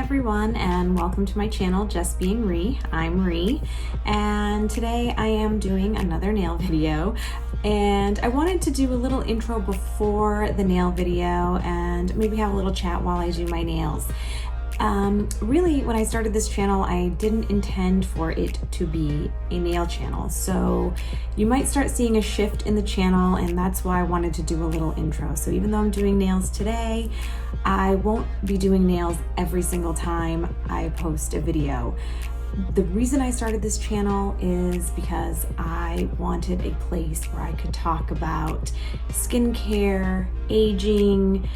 everyone, and welcome to my channel, Just Being Ree. I'm Ree, and today I am doing another nail video, and I wanted to do a little intro before the nail video and maybe have a little chat while I do my nails. Really, when I started this channel, I didn't intend for it to be a nail channel. So you might start seeing a shift in the channel, and that's why I wanted to do a little intro. So even though I'm doing nails today, I won't be doing nails every single time I post a video. The reason I started this channel is because I wanted a place where I could talk about skincare, aging,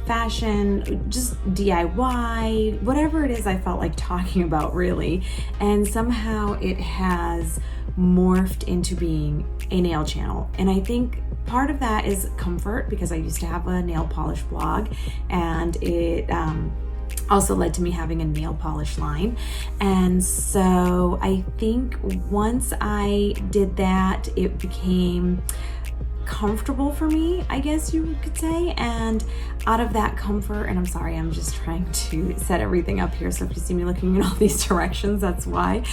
fashion, just DIY, whatever it is I felt like talking about really. And somehow it has morphed into being a nail channel. And I think part of that is comfort, because I used to have a nail polish blog, and it also led to me having a nail polish line. And so I think once I did that, it became comfortable for me, I guess you could say. And out of that comfort, and I'm sorry, I'm just trying to set everything up here, so if you see me looking in all these directions, that's why.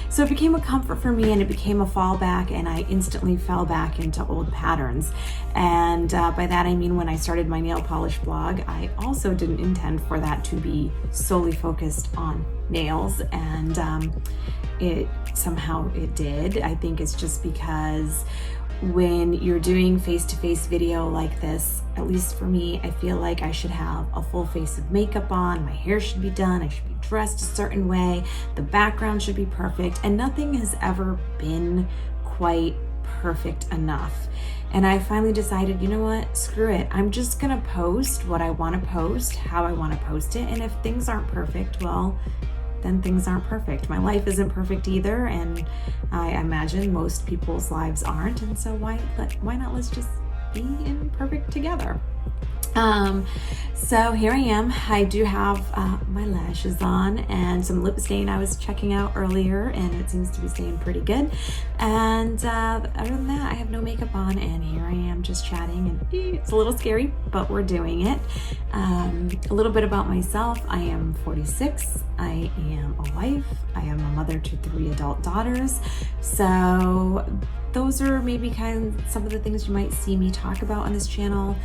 So it became a comfort for me, and it became a fallback, and I instantly fell back into old patterns. And by that I mean, when I started my nail polish blog, I also didn't intend for that to be solely focused on nails, and it did. I think it's just because when you're doing face-to-face video like this, at least for me, I feel like I should have a full face of makeup on, my hair should be done, I should be dressed a certain way, the background should be perfect, and nothing has ever been quite perfect enough. And I finally decided, you know what, screw it. I'm just gonna post what I wanna post, how I wanna post it, and if things aren't perfect, well, then things aren't perfect. My life isn't perfect either, and I imagine most people's lives aren't, and so why not, let's just be imperfect together. So here I am. I do have my lashes on and some lip stain I was checking out earlier, and it seems to be staying pretty good. And other than that, I have no makeup on, and here I am just chatting, and it's a little scary, but we're doing it. A little bit about myself. I am 46. I am a wife. I am a mother to 3 adult daughters. So those are maybe kind of some of the things you might see me talk about on this channel,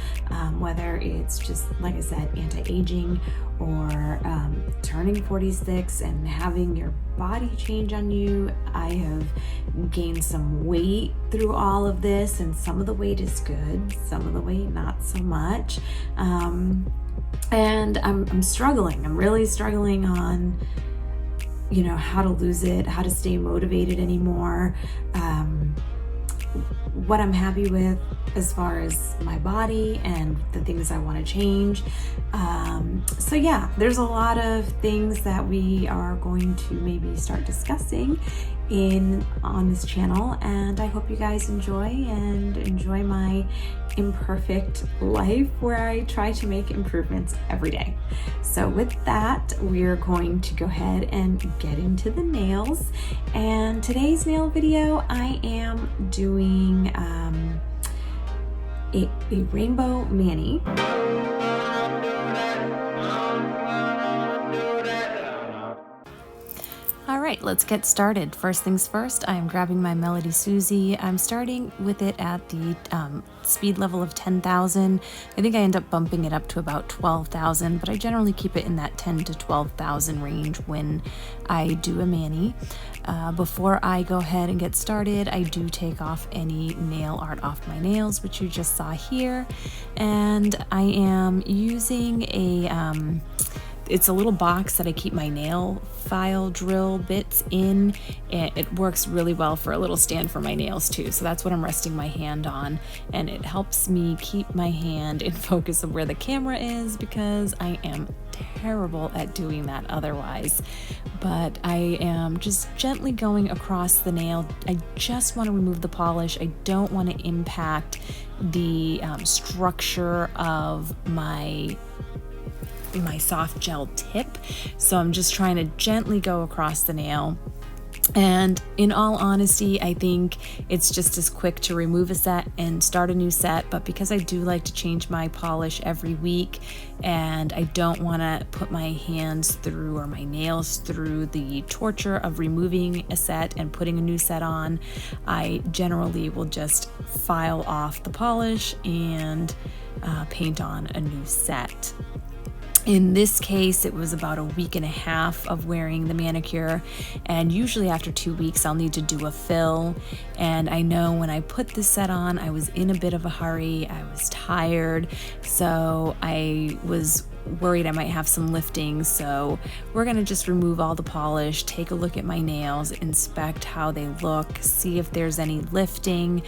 whether it's just, like I said, anti-aging, or turning 46 and having your body change on you. I have gained some weight through all of this, and some of the weight is good, some of the weight not so much. And I'm struggling. I'm really struggling on, you know, how to lose it, how to stay motivated anymore. What I'm happy with as far as my body and the things I want to change. So yeah, there's a lot of things that we are going to maybe start discussing on this channel, and I hope you guys enjoy my imperfect life, where I try to make improvements every day. So with that, we're going to go ahead and get into the nails. And today's nail video, I am doing a rainbow mani. All right, let's get started. First things first, I'm grabbing my Melody Susie. I'm starting with it at the speed level of 10,000. I think I end up bumping it up to about 12,000, but I generally keep it in that 10 to 12,000 range when I do a mani. Before I go ahead and get started, I do take off any nail art off my nails, which you just saw here. And I am using it's a little box that I keep my nail file drill bits in, and it works really well for a little stand for my nails too. So that's what I'm resting my hand on, and it helps me keep my hand in focus of where the camera is, because I am terrible at doing that otherwise. But I am just gently going across the nail. I just want to remove the polish. I don't want to impact the structure of my soft gel tip, so I'm just trying to gently go across the nail And in all honesty, I think it's just as quick to remove a set and start a new set. But because I do like to change my polish every week, and I don't want to put my hands through or my nails through the torture of removing a set and putting a new set on, I generally will just file off the polish and paint on a new set. In this case, it was about a week and a half of wearing the manicure, and usually after 2 weeks I'll need to do a fill. And I know when I put this set on, I was in a bit of a hurry, I was tired, so I was worried I might have some lifting. So we're gonna just remove all the polish, take a look at my nails, inspect how they look, see if there's any lifting,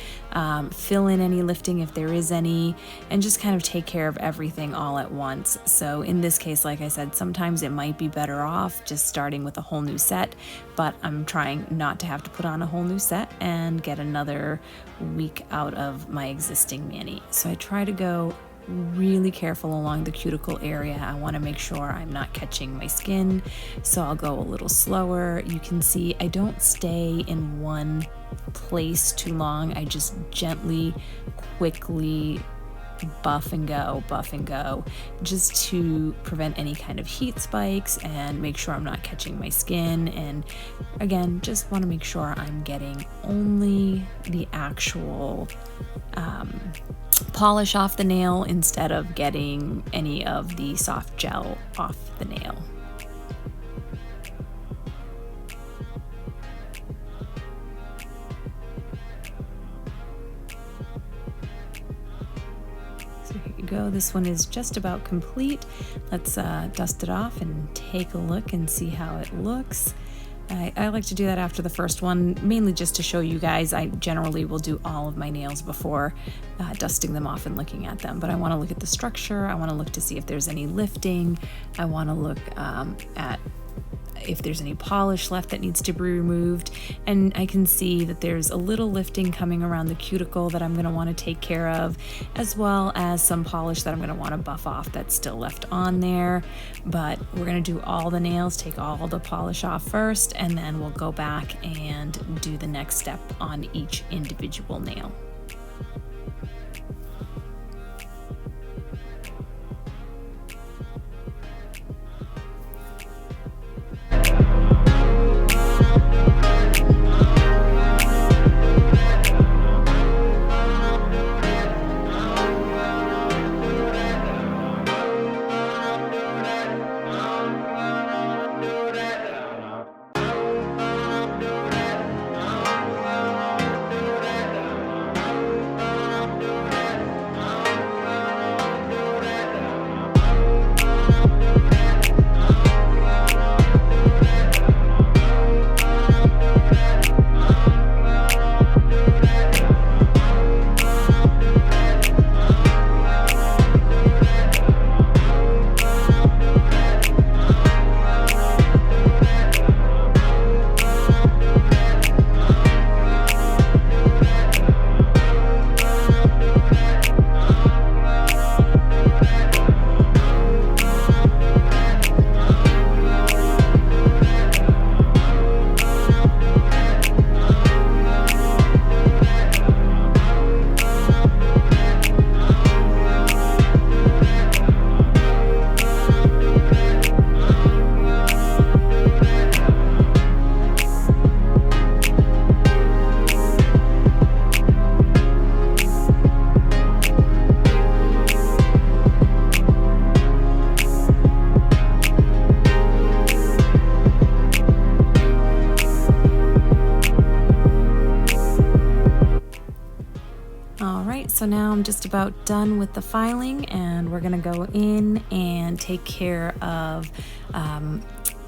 fill in any lifting if there is any, and just kind of take care of everything all at once. So in this case, like I said, sometimes it might be better off just starting with a whole new set, but I'm trying not to have to put on a whole new set and get another week out of my existing mani. So I try to go really careful along the cuticle area. I want to make sure I'm not catching my skin, so I'll go a little slower. You can see I don't stay in one place too long. I just gently, quickly buff and go, just to prevent any kind of heat spikes and make sure I'm not catching my skin. And again, just want to make sure I'm getting only the actual polish off the nail instead of getting any of the soft gel off the nail. So here you go. This one is just about complete. Let's dust it off and take a look and see how it looks. I like to do that after the first one, mainly just to show you guys. I generally will do all of my nails before dusting them off and looking at them, but I want to look at the structure. I want to look to see if there's any lifting. I want to look at if there's any polish left that needs to be removed. And I can see that there's a little lifting coming around the cuticle that I'm going to want to take care of, as well as some polish that I'm going to want to buff off that's still left on there. But we're going to do all the nails, take all the polish off first, and then we'll go back and do the next step on each individual nail. So now I'm just about done with the filing, and we're gonna go in and take care of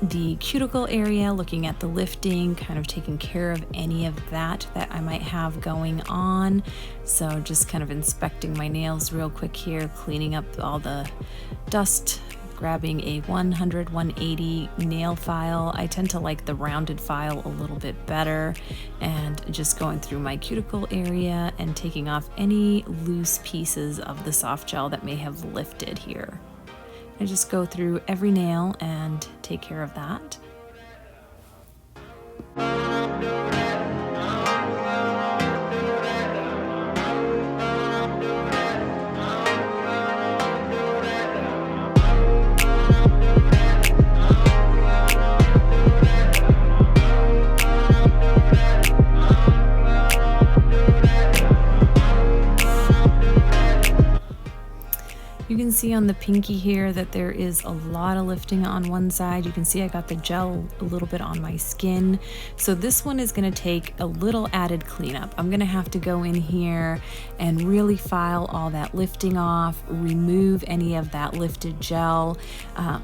the cuticle area, looking at the lifting, kind of taking care of any of that I might have going on. So just kind of inspecting my nails real quick here, cleaning up all the dust, grabbing a 100/180 nail file. I tend to like the rounded file a little bit better, and just going through my cuticle area and taking off any loose pieces of the soft gel that may have lifted here. I just go through every nail and take care of that. see on the pinky here that there is a lot of lifting on one side. You can see I got the gel a little bit on my skin. So this one is going to take a little added cleanup. I'm going to have to go in here and really file all that lifting off, remove any of that lifted gel,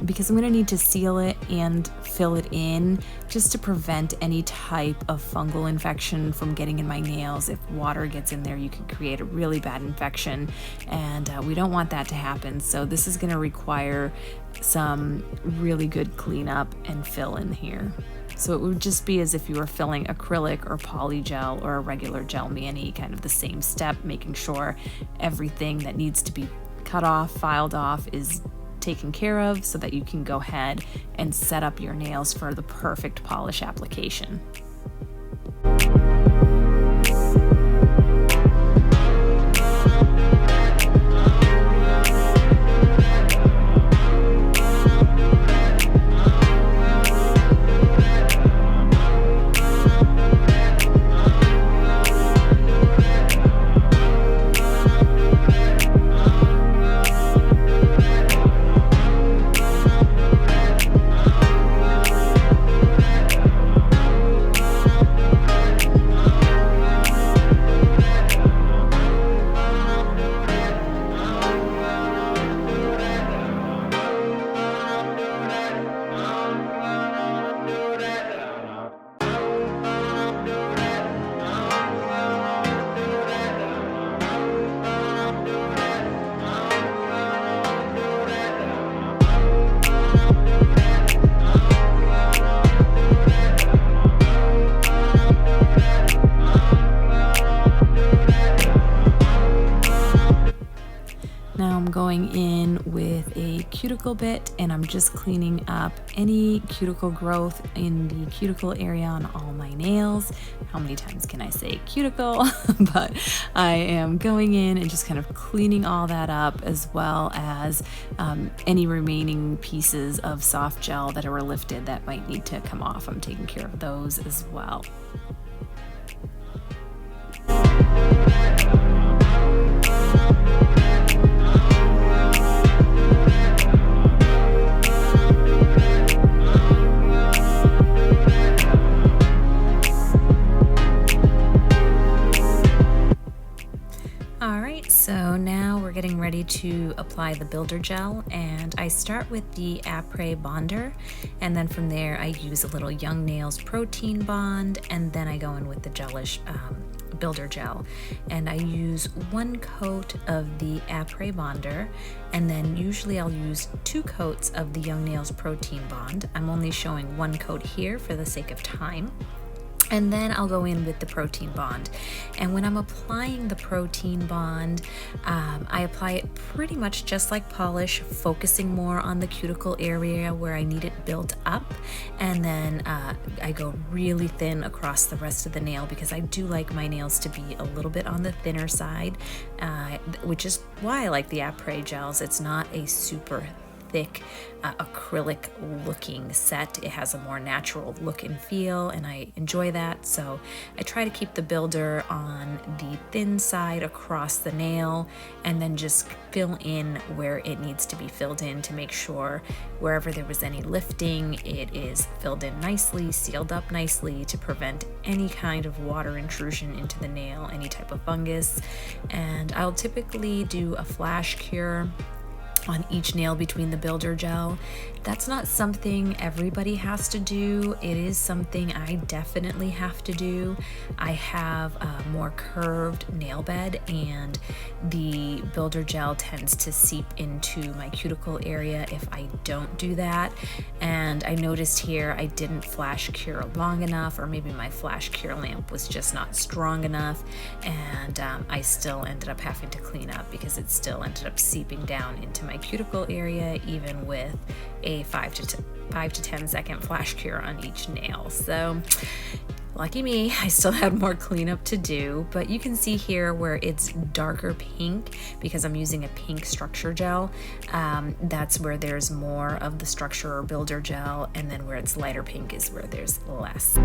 because I'm going to need to seal it and fill it in just to prevent any type of fungal infection from getting in my nails. If water gets in there, you can create a really bad infection, and we don't want that to happen. So this is going to require some really good cleanup and fill in here. So it would just be as if you were filling acrylic or poly gel or a regular gel mani, kind of the same step, making sure everything that needs to be cut off, filed off is taken care of so that you can go ahead and set up your nails for the perfect polish application. Going in with a cuticle bit, and I'm just cleaning up any cuticle growth in the cuticle area on all my nails. How many times can I say cuticle? But I am going in and just kind of cleaning all that up, as well as any remaining pieces of soft gel that were lifted that might need to come off. I'm taking care of those as well. So now we're getting ready to apply the builder gel, and I start with the Apres bonder, and then from there I use a little Young Nails protein bond, and then I go in with the gelish builder gel, and I use one coat of the Apres bonder, and then usually I'll use 2 coats of the Young Nails protein bond. I'm only showing 1 coat here for the sake of time. And then I'll go in with the protein bond. And when I'm applying the protein bond, I apply it pretty much just like polish, focusing more on the cuticle area where I need it built up. And then I go really thin across the rest of the nail, because I do like my nails to be a little bit on the thinner side, which is why I like the Apres gels. It's not a super thick acrylic looking set. It has a more natural look and feel, and I enjoy that. So I try to keep the builder on the thin side across the nail, and then just fill in where it needs to be filled in to make sure wherever there was any lifting, it is filled in nicely, sealed up nicely to prevent any kind of water intrusion into the nail, any type of fungus. And I'll typically do a flash cure on each nail between the builder gel. That's not something everybody has to do. It is something I definitely have to do. I have a more curved nail bed, and the builder gel tends to seep into my cuticle area if I don't do that. And I noticed here I didn't flash cure long enough, or maybe my flash cure lamp was just not strong enough, and I still ended up having to clean up because it still ended up seeping down into my cuticle area, even with a 5 to 10 second flash cure on each nail. So lucky me, I still had more cleanup to do, but you can see here where it's darker pink because I'm using a pink structure gel. That's where there's more of the structure or builder gel, and then where it's lighter pink is where there's less.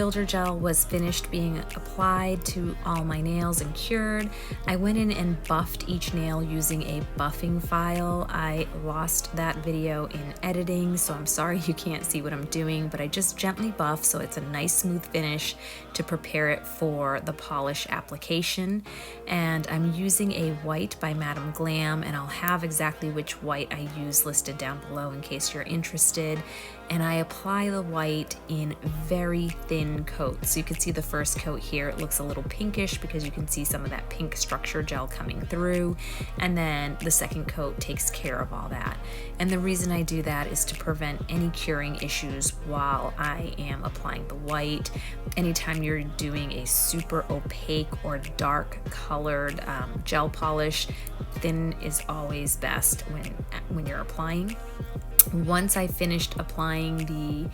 builder gel was finished being applied to all my nails and cured, I went in and buffed each nail using a buffing file. I lost that video in editing, so I'm sorry you can't see what I'm doing, but I just gently buff so it's a nice smooth finish to prepare it for the polish application. And I'm using a white by Madame Glam, and I'll have exactly which white I use listed down below in case you're interested. And I apply the white in very thin coats. So you can see the first coat here, it looks a little pinkish because you can see some of that pink structure gel coming through. And then the second coat takes care of all that. And the reason I do that is to prevent any curing issues while I am applying the white. Anytime you're doing a super opaque or dark colored gel polish, thin is always best when you're applying. Once I finished applying the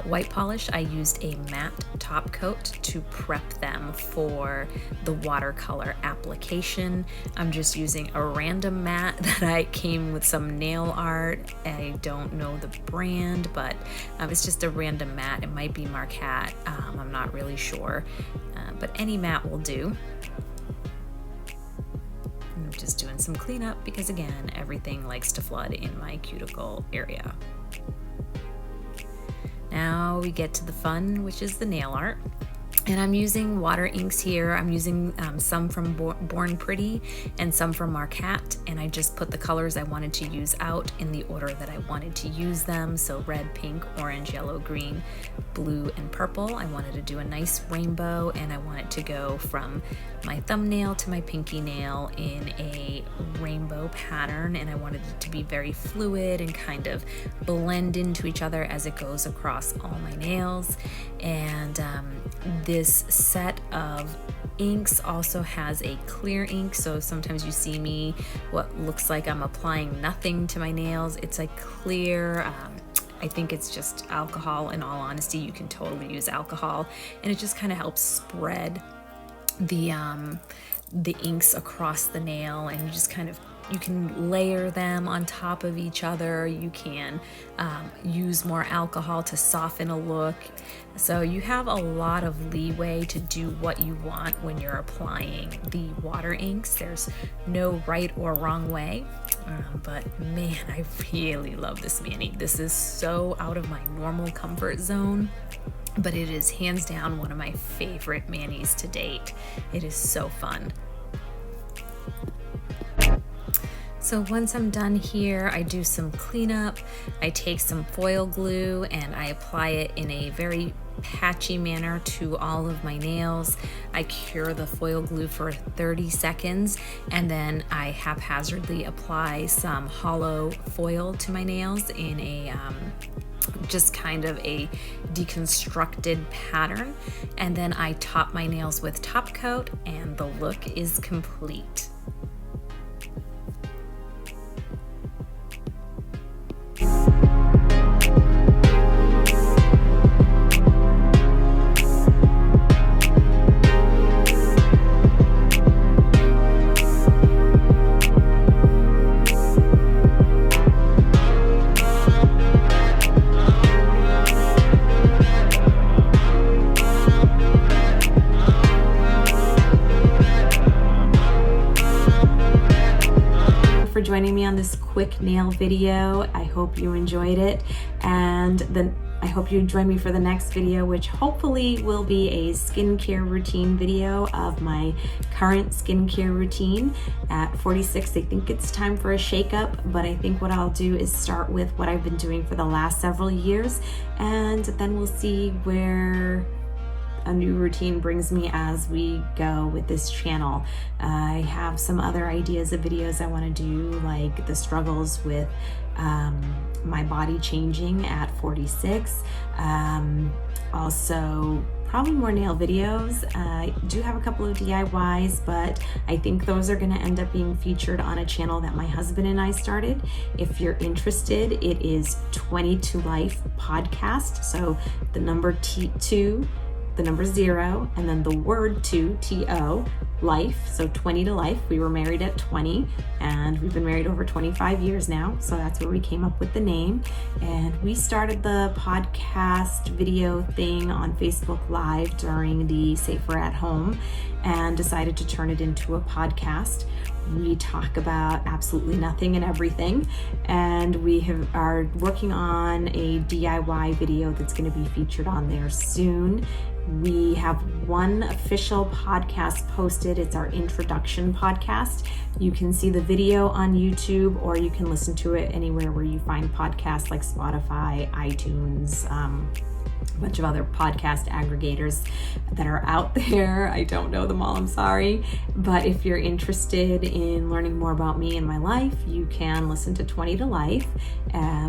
white polish, I used a matte top coat to prep them for the watercolor application. I'm just using a random matte that I came with some nail art. I don't know the brand, but it's just a random matte. It might be Marquette. I'm not really sure, but any matte will do. I'm just doing some cleanup because, again, everything likes to flood in my cuticle area. Now we get to the fun, which is the nail art. And I'm using water inks here. I'm using some from Born Pretty and some from Marquette, and I just put the colors I wanted to use out in the order that I wanted to use them. So red, pink, orange, yellow, green, blue, and purple. I wanted to do a nice rainbow, and I wanted to go from my thumbnail to my pinky nail in a rainbow pattern, and I wanted it to be very fluid and kind of blend into each other as it goes across all my nails. And this set of inks also has a clear ink, so sometimes you see me what looks like I'm applying nothing to my nails. It's a clear, I think it's just alcohol. In all honesty, you can totally use alcohol, and it just kind of helps spread the inks across the nail, and you can layer them on top of each other. You can use more alcohol to soften a look. So you have a lot of leeway to do what you want when you're applying the water inks. There's no right or wrong way. But man, I really love this mani. This is so out of my normal comfort zone, but it is hands down one of my favorite manis to date. It is so fun. So once I'm done here, I do some cleanup. I take some foil glue and I apply it in a very patchy manner to all of my nails. I cure the foil glue for 30 seconds, and then I haphazardly apply some hollow foil to my nails in a just kind of a deconstructed pattern, and then I top my nails with top coat, and the look is complete. Joining me on this quick nail video. I hope you enjoyed it, and then I hope you join me for the next video, which hopefully will be a skincare routine video of my current skincare routine. At 46, I think it's time for a shakeup, but I think what I'll do is start with what I've been doing for the last several years, and then we'll see where a new routine brings me as we go with this channel. I have some other ideas of videos I want to do, like the struggles with my body changing at 46. Also, probably more nail videos. I do have a couple of DIYs, but I think those are going to end up being featured on a channel that my husband and I started. If you're interested, it is 20 to Life podcast. So the number 2 the number 0, and then the word 2, T-O, life, so 20 to life. We were married at 20, and we've been married over 25 years now, so that's where we came up with the name. And we started the podcast video thing on Facebook Live during the Safer at Home and decided to turn it into a podcast. We talk about absolutely nothing and everything, and we are working on a DIY video that's going to be featured on there soon. We have one official podcast posted. It's our introduction podcast. You can see the video on YouTube, or you can listen to it anywhere where you find podcasts like Spotify, iTunes, a bunch of other podcast aggregators that are out there. I don't know them all, I'm sorry. But if you're interested in learning more about me and my life, you can listen to 20 to Life.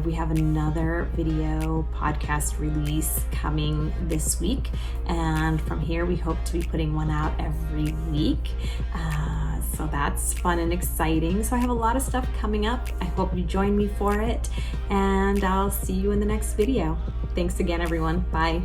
We have another video podcast release coming this week. And from here, we hope to be putting one out every week. So that's fun and exciting. So I have a lot of stuff coming up. I hope you join me for it, and I'll see you in the next video. Thanks again, everyone. Bye.